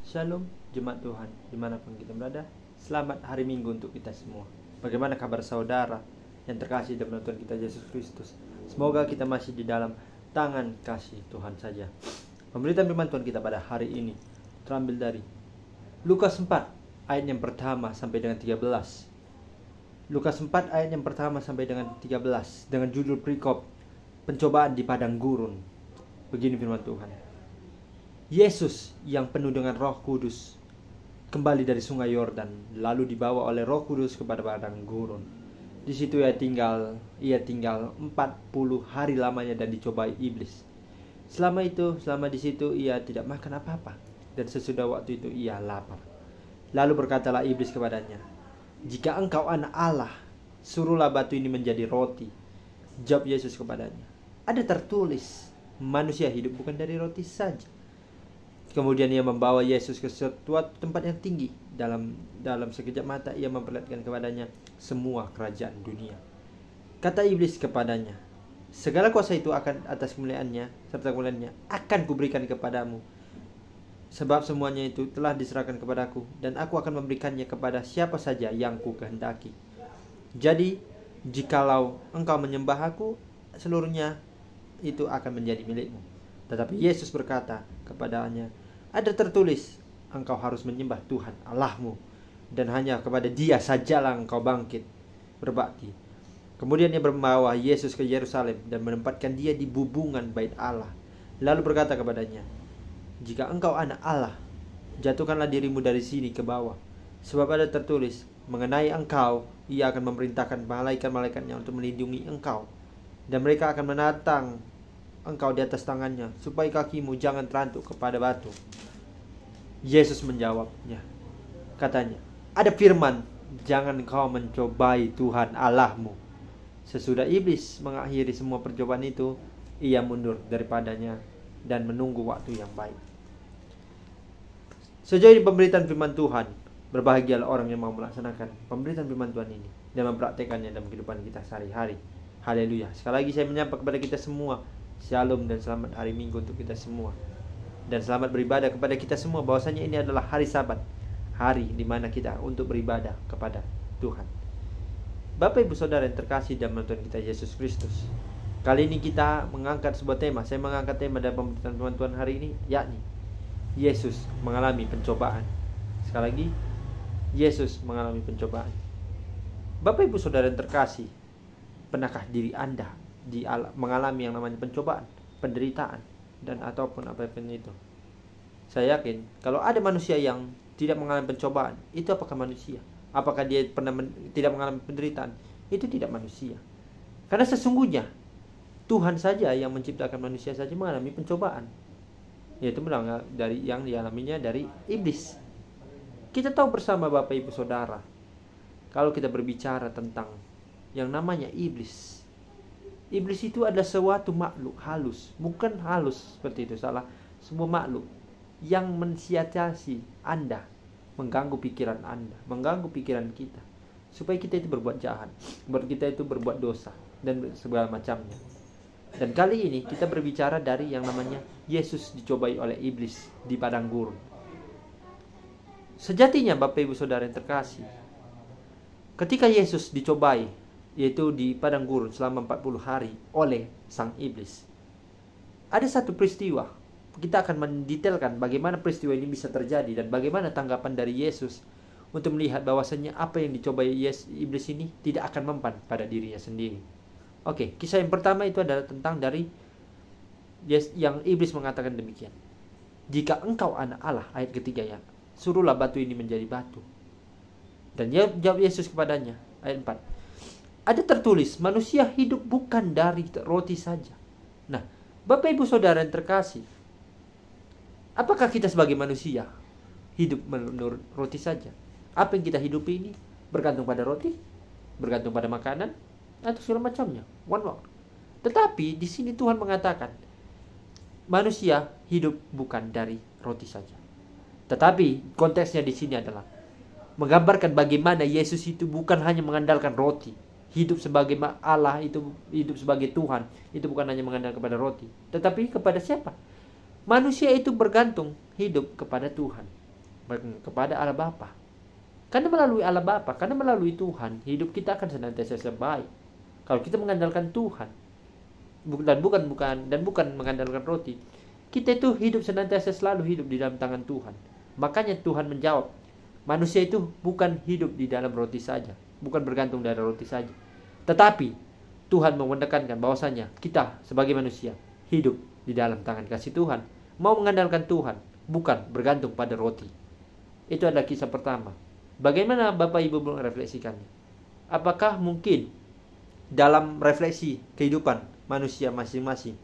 Shalom, jemaat Tuhan, dimanapun kita berada. Selamat hari Minggu untuk kita semua. Bagaimana kabar saudara yang terkasih dalam Tuhan kita Yesus Kristus? Semoga kita masih di dalam tangan kasih Tuhan saja. Pemberitaan firman Tuhan kita pada hari ini terambil dari Lukas 4 ayat yang pertama sampai dengan 13. Lukas 4 ayat yang pertama sampai dengan 13 dengan judul perikop pencobaan di padang gurun. Begini firman Tuhan. Yesus yang penuh dengan Roh Kudus kembali dari sungai Yordan, lalu dibawa oleh Roh Kudus kepada padang gurun. Di situ ia tinggal 40 hari lamanya dan dicobai iblis. Selama di situ ia tidak makan apa-apa, dan sesudah waktu itu ia lapar. Lalu berkatalah iblis kepadanya, "Jika engkau anak Allah, suruhlah batu ini menjadi roti." Jawab Yesus kepadanya, "Ada tertulis, manusia hidup bukan dari roti saja." Kemudian ia membawa Yesus ke suatu tempat yang tinggi. Dalam sekejap mata ia memperlihatkan kepadanya semua kerajaan dunia. Kata iblis kepadanya, "Segala kuasa itu akan atas kemuliaannya serta kemuliaannya akan kuberikan kepadamu. Sebab semuanya itu telah diserahkan kepadaku, dan aku akan memberikannya kepada siapa saja yang ku kehendaki. Jadi, jikalau engkau menyembah aku, seluruhnya itu akan menjadi milikmu." Tetapi Yesus berkata kepadanya, "Ada tertulis, engkau harus menyembah Tuhan Allahmu, dan hanya kepada Dia sajalah engkau bangkit berbakti." Kemudian ia membawa Yesus ke Yerusalem dan menempatkan dia di bubungan bait Allah. Lalu berkata kepadanya, "Jika engkau anak Allah, jatuhkanlah dirimu dari sini ke bawah. Sebab ada tertulis, mengenai engkau, ia akan memerintahkan malaikat-malaikatnya untuk melindungi engkau. Dan mereka akan menatang engkau di atas tangannya, supaya kakimu jangan terantuk kepada batu." Yesus menjawabnya, katanya, "Ada firman, jangan engkau mencobai Tuhan Allahmu." Sesudah iblis mengakhiri semua percobaan itu, ia mundur daripadanya dan menunggu waktu yang baik. Sejauh ini pemberitaan firman Tuhan, berbahagialah orang yang mau melaksanakan pemberitaan firman Tuhan ini dan mempraktekannya dalam kehidupan kita sehari-hari. Haleluya. Sekali lagi saya menyapa kepada kita semua, Shalom dan selamat hari Minggu untuk kita semua. Dan selamat beribadah kepada kita semua, bahwasanya ini adalah hari Sabat, hari di mana kita untuk beribadah kepada Tuhan. Bapak Ibu Saudara yang terkasih dalam Tuhan kita Yesus Kristus, kali ini kita mengangkat sebuah tema. Saya mengangkat tema dalam pemberitaan firman Tuhan hari ini, yakni Yesus mengalami pencobaan. Sekali lagi, Yesus mengalami pencobaan. Bapak Ibu Saudara yang terkasih, pernahkah diri Anda mengalami yang namanya pencobaan, penderitaan, dan ataupun apapun itu? Saya yakin kalau ada manusia yang tidak mengalami pencobaan, itu apakah manusia? Apakah dia pernah tidak mengalami penderitaan? Itu tidak manusia. Karena sesungguhnya Tuhan saja yang menciptakan manusia saja mengalami pencobaan, yaitu dari yang dialaminya dari iblis. Kita tahu bersama Bapak Ibu Saudara, kalau kita berbicara tentang yang namanya iblis, iblis itu adalah suatu makhluk halus, bukan halus seperti itu, salah. Sebuah makhluk yang mensiasati Anda, mengganggu pikiran Anda, mengganggu pikiran kita, supaya kita itu berbuat jahat, kita itu berbuat dosa, dan segala macamnya. Dan kali ini kita berbicara dari yang namanya Yesus dicobai oleh iblis di padang gurun. Sejatinya Bapak Ibu Saudara yang terkasih, ketika Yesus dicobai, yaitu di padang gurun selama 40 hari oleh sang iblis, ada satu peristiwa. Kita akan mendetailkan bagaimana peristiwa ini bisa terjadi dan bagaimana tanggapan dari Yesus untuk melihat bahwasanya apa yang dicobai iblis ini tidak akan mempan pada dirinya sendiri. Oke, kisah yang pertama itu adalah tentang dari yang iblis mengatakan demikian, "Jika engkau anak Allah," ayat ketiga ya, "suruhlah batu ini menjadi batu." Dan jawab Yesus kepadanya, ayat 4, "Ada tertulis, manusia hidup bukan dari roti saja." Nah, Bapak Ibu Saudara yang terkasih, apakah kita sebagai manusia hidup menurut roti saja? Apa yang kita hidupi ini bergantung pada roti, bergantung pada makanan, atau segala macamnya? One more. Tetapi di sini Tuhan mengatakan, manusia hidup bukan dari roti saja. Tetapi konteksnya di sini adalah menggambarkan bagaimana Yesus itu bukan hanya mengandalkan roti. Hidup sebagai Allah, itu hidup sebagai Tuhan, itu bukan hanya mengandalkan kepada roti, tetapi kepada siapa? Manusia itu bergantung hidup kepada Tuhan. kepada Allah Bapa. Karena melalui Allah Bapa, karena melalui Tuhan, hidup kita akan senantiasa baik. Kalau kita mengandalkan Tuhan, bukan mengandalkan roti, kita itu hidup senantiasa selalu hidup di dalam tangan Tuhan. Makanya Tuhan menjawab, manusia itu bukan hidup di dalam roti saja, bukan bergantung dari roti saja. Tetapi Tuhan mau menekankan bahwasanya kita sebagai manusia hidup di dalam tangan kasih Tuhan, mau mengandalkan Tuhan, bukan bergantung pada roti. Itu adalah kisah pertama. Bagaimana Bapak Ibu merefleksikannya? Apakah mungkin dalam refleksi kehidupan manusia masing-masing,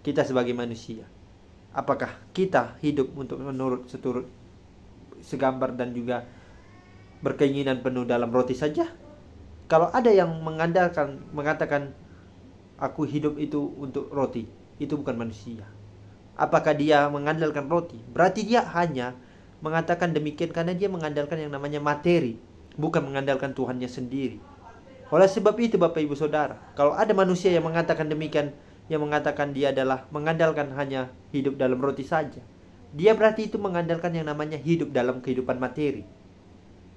kita sebagai manusia, apakah kita hidup untuk menurut segambar dan juga berkeinginan penuh dalam roti saja? Kalau ada yang mengatakan aku hidup itu untuk roti, itu bukan manusia. Apakah dia mengandalkan roti? Berarti dia hanya mengatakan demikian karena dia mengandalkan yang namanya materi, bukan mengandalkan Tuhannya sendiri. Oleh sebab itu Bapak Ibu Saudara, kalau ada manusia yang mengatakan demikian, yang mengatakan dia adalah mengandalkan hanya hidup dalam roti saja, dia berarti itu mengandalkan yang namanya hidup dalam kehidupan materi.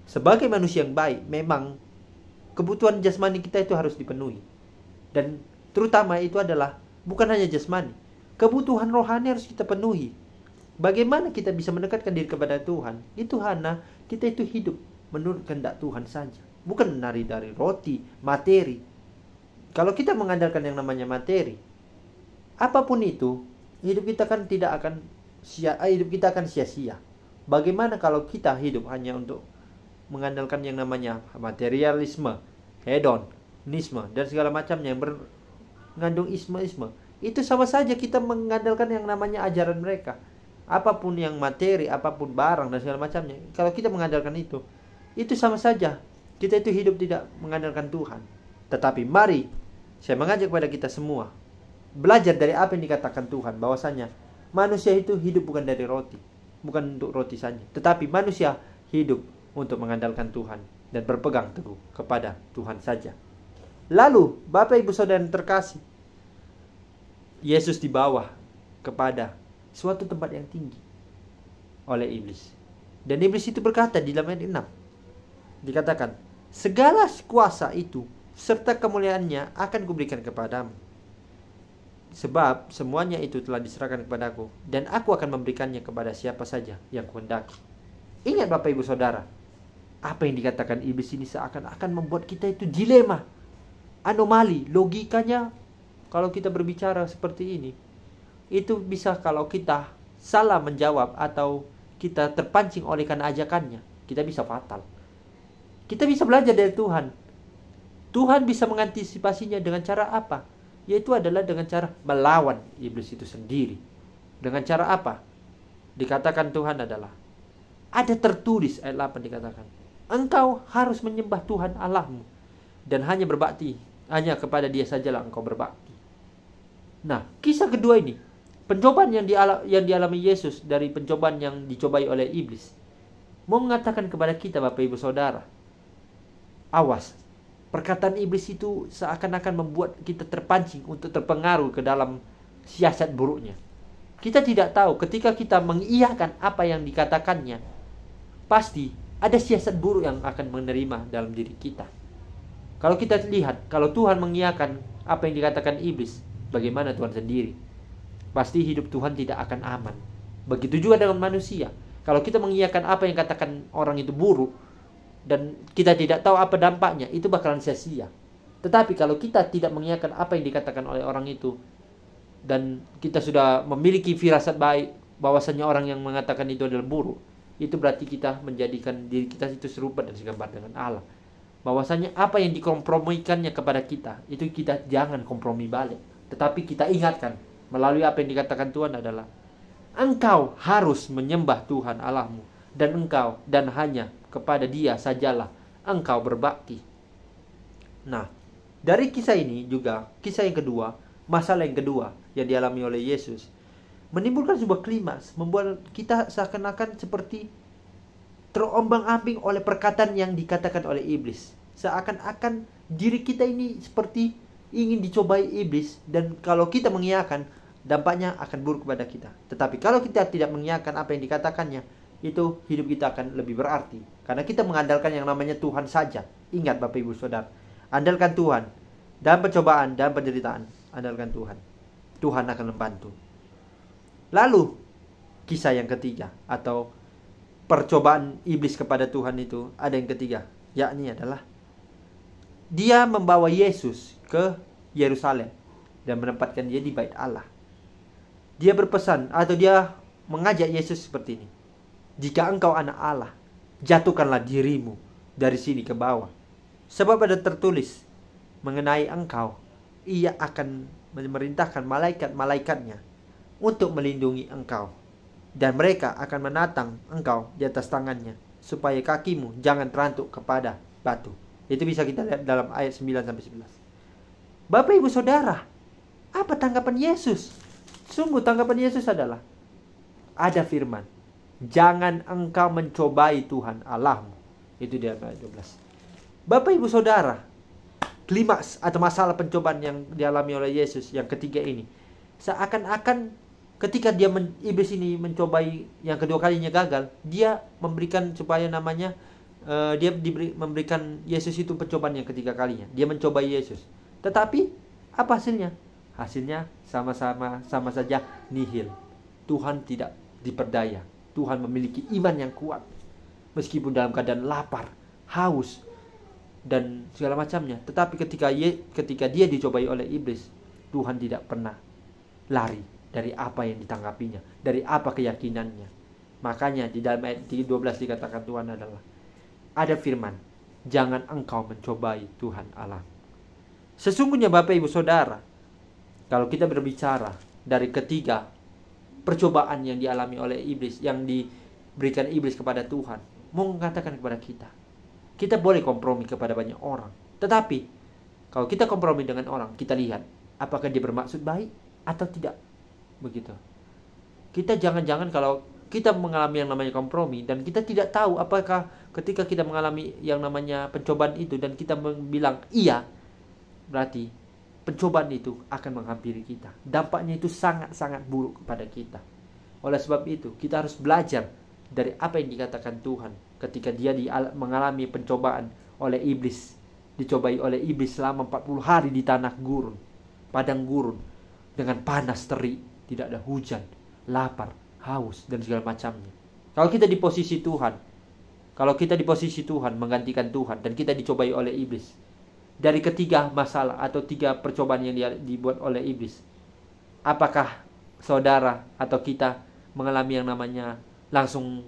Sebagai manusia yang baik, memang kebutuhan jasmani kita itu harus dipenuhi. Dan terutama itu adalah bukan hanya jasmani, kebutuhan rohani harus kita penuhi. Bagaimana kita bisa mendekatkan diri kepada Tuhan? Itu hanya kita itu hidup menurut kehendak Tuhan saja, bukan menari dari roti, materi. Kalau kita mengandalkan yang namanya materi, apapun itu, hidup kita akan sia-sia. Bagaimana kalau kita hidup hanya untuk mengandalkan yang namanya materialisme, hedonisme, dan segala macamnya yang mengandung isme-isme? Itu sama saja kita mengandalkan yang namanya ajaran mereka. Apapun yang materi, apapun barang dan segala macamnya, kalau kita mengandalkan itu sama saja kita itu hidup tidak mengandalkan Tuhan. Tetapi mari saya mengajak kepada kita semua belajar dari apa yang dikatakan Tuhan, bahwasanya manusia itu hidup bukan dari roti, bukan untuk roti saja, tetapi manusia hidup untuk mengandalkan Tuhan dan berpegang teguh kepada Tuhan saja. Lalu Bapak Ibu Saudara yang terkasih, Yesus dibawa kepada suatu tempat yang tinggi oleh iblis. Dan iblis itu berkata di dalam ayat 6, dikatakan, segala kuasa itu serta kemuliaannya akan kuberikan kepadamu, sebab semuanya itu telah diserahkan kepadaku, dan aku akan memberikannya kepada siapa saja yang kuhendaki. Ingat Bapak Ibu Saudara, apa yang dikatakan iblis ini seakan-akan membuat kita itu dilema, anomali, logikanya. Kalau kita berbicara seperti ini, itu bisa kalau kita salah menjawab atau kita terpancing oleh karena ajakannya, kita bisa fatal. Kita bisa belajar dari Tuhan. Tuhan bisa mengantisipasinya dengan cara apa? Yaitu adalah dengan cara melawan iblis itu sendiri. Dengan cara apa? Dikatakan Tuhan adalah, ada tertulis ayat 8 dikatakan, engkau harus menyembah Tuhan Allahmu dan hanya berbakti, hanya kepada Dia sajalah engkau berbakti. Nah, kisah kedua ini, pencobaan yang dialami Yesus dari pencobaan yang dicobai oleh iblis, mau mengatakan kepada kita Bapak Ibu Saudara, awas, perkataan iblis itu seakan-akan membuat kita terpancing untuk terpengaruh ke dalam siasat buruknya. Kita tidak tahu ketika kita mengiyakan apa yang dikatakannya, pasti ada siasat buruk yang akan menerima dalam diri kita. Kalau kita lihat, kalau Tuhan mengiyakan apa yang dikatakan iblis, bagaimana Tuhan sendiri? Pasti hidup Tuhan tidak akan aman. Begitu juga dengan manusia. Kalau kita mengiyakan apa yang katakan orang itu buruk, dan kita tidak tahu apa dampaknya, itu bakalan sia-sia. Tetapi kalau kita tidak mengiyakan apa yang dikatakan oleh orang itu, dan kita sudah memiliki firasat baik bahwasanya orang yang mengatakan itu adalah buruk, itu berarti kita menjadikan diri kita itu serupa dan segambar dengan Allah. Bahwasanya apa yang dikompromikannya kepada kita, itu kita jangan kompromi balik. Tetapi kita ingatkan melalui apa yang dikatakan Tuhan adalah, engkau harus menyembah Tuhan Allahmu, dan engkau dan hanya kepada Dia sajalah engkau berbakti. Nah, dari kisah ini juga, kisah yang kedua, masalah yang kedua yang dialami oleh Yesus, menimbulkan sebuah klimaks, membuat kita seakan-akan seperti terombang-ambing oleh perkataan yang dikatakan oleh iblis. Seakan-akan diri kita ini seperti ingin dicobai iblis, dan kalau kita mengiyakan, dampaknya akan buruk kepada kita. Tetapi kalau kita tidak mengiyakan apa yang dikatakannya, itu hidup kita akan lebih berarti. Karena kita mengandalkan yang namanya Tuhan saja. Ingat Bapak Ibu Saudara, andalkan Tuhan. Dalam pencobaan, dalam penderitaan, andalkan Tuhan. Tuhan akan membantu. Lalu, kisah yang ketiga atau percobaan iblis kepada Tuhan itu ada yang ketiga, yakni adalah dia membawa Yesus ke Yerusalem dan menempatkan dia di bait Allah. Dia berpesan atau dia mengajak Yesus seperti ini. Jika engkau anak Allah, jatuhkanlah dirimu dari sini ke bawah. Sebab ada tertulis mengenai engkau, ia akan memerintahkan malaikat-malaikatnya untuk melindungi engkau. Dan mereka akan menatang engkau di atas tangannya, supaya kakimu jangan terantuk kepada batu. Itu bisa kita lihat dalam ayat 9-11. Bapak Ibu Saudara, apa tanggapan Yesus? Sungguh tanggapan Yesus adalah, ada firman, jangan engkau mencobai Tuhan Allahmu. Itu di ayat 12. Bapak Ibu Saudara, klimaks atau masalah pencobaan yang dialami oleh Yesus yang ketiga ini, seakan-akan ketika iblis ini mencobai yang kedua kalinya gagal, dia memberikan supaya namanya memberikan Yesus itu pencobaan yang ketiga kalinya. Dia mencobai Yesus. Tetapi apa hasilnya? Hasilnya sama saja nihil. Tuhan tidak diperdaya. Tuhan memiliki iman yang kuat. Meskipun dalam keadaan lapar, haus, dan segala macamnya. Tetapi ketika dia dicobai oleh iblis, Tuhan tidak pernah lari dari apa yang ditanggapinya, dari apa keyakinannya. Makanya di dalam ayat 12 dikatakan Tuhan adalah, ada firman, jangan engkau mencobai Tuhan Allah. Sesungguhnya Bapak Ibu Saudara, kalau kita berbicara dari ketiga percobaan yang dialami oleh iblis, yang diberikan iblis kepada Tuhan, mau mengatakan kepada kita boleh kompromi kepada banyak orang. Tetapi kalau kita kompromi dengan orang, kita lihat apakah dia bermaksud baik atau tidak. Begitu. Kita jangan-jangan kalau kita mengalami yang namanya kompromi dan kita tidak tahu apakah ketika kita mengalami yang namanya pencobaan itu dan kita bilang iya, berarti pencobaan itu akan menghampiri kita. Dampaknya itu sangat-sangat buruk kepada kita. Oleh sebab itu, kita harus belajar dari apa yang dikatakan Tuhan ketika dia mengalami pencobaan oleh iblis. Dicobai oleh iblis selama 40 hari di tanah gurun, padang gurun, dengan panas terik, tidak ada hujan, lapar, haus, dan segala macamnya. Kalau kita di posisi Tuhan, menggantikan Tuhan, dan kita dicobai oleh iblis, dari ketiga masalah atau 3 percobaan yang dibuat oleh iblis, apakah saudara atau kita mengalami yang namanya langsung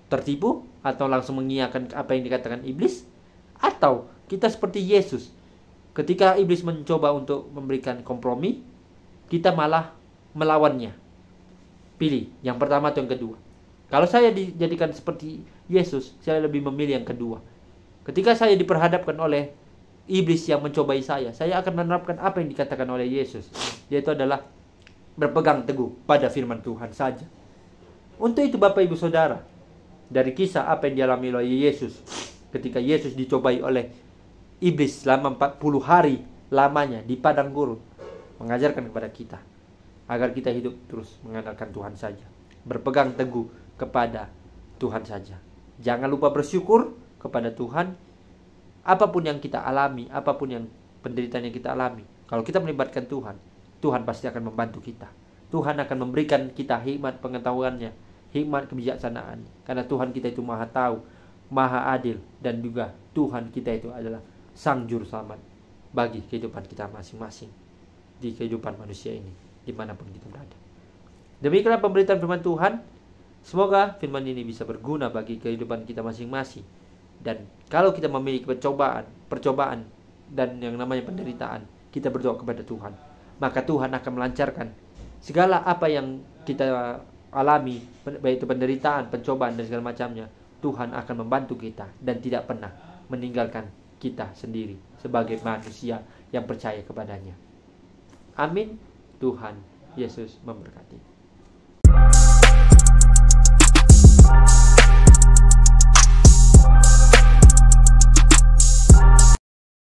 tertipu atau langsung mengiyakan apa yang dikatakan iblis? Atau kita seperti Yesus, ketika iblis mencoba untuk memberikan kompromi, kita malah melawannya. Pilih yang pertama atau yang kedua. Kalau saya dijadikan seperti Yesus, saya lebih memilih yang kedua. Ketika saya diperhadapkan oleh iblis yang mencobai saya akan menerapkan apa yang dikatakan oleh Yesus, yaitu adalah berpegang teguh pada firman Tuhan saja. Untuk itu Bapak Ibu Saudara, dari kisah apa yang dialami oleh Yesus ketika Yesus dicobai oleh iblis selama 40 hari lamanya di padang gurun, mengajarkan kepada kita agar kita hidup terus mengandalkan Tuhan saja, berpegang teguh kepada Tuhan saja. Jangan lupa bersyukur kepada Tuhan. Apapun yang kita alami, apapun yang penderitaan yang kita alami, kalau kita melibatkan Tuhan, Tuhan pasti akan membantu kita. Tuhan akan memberikan kita hikmat pengetahuannya, hikmat kebijaksanaan. Karena Tuhan kita itu maha tahu, maha adil, dan juga Tuhan kita itu adalah Sang Juru Selamat bagi kehidupan kita masing-masing di kehidupan manusia ini, dimanapun kita berada. Demikianlah pemberitaan firman Tuhan. Semoga firman ini bisa berguna bagi kehidupan kita masing-masing. Dan kalau kita memiliki percobaan dan yang namanya penderitaan, kita berdoa kepada Tuhan, maka Tuhan akan melancarkan segala apa yang kita alami, baik itu penderitaan, pencobaan, dan segala macamnya. Tuhan akan membantu kita dan tidak pernah meninggalkan kita sendiri sebagai manusia yang percaya kepadanya. Amin. Tuhan Yesus memberkati.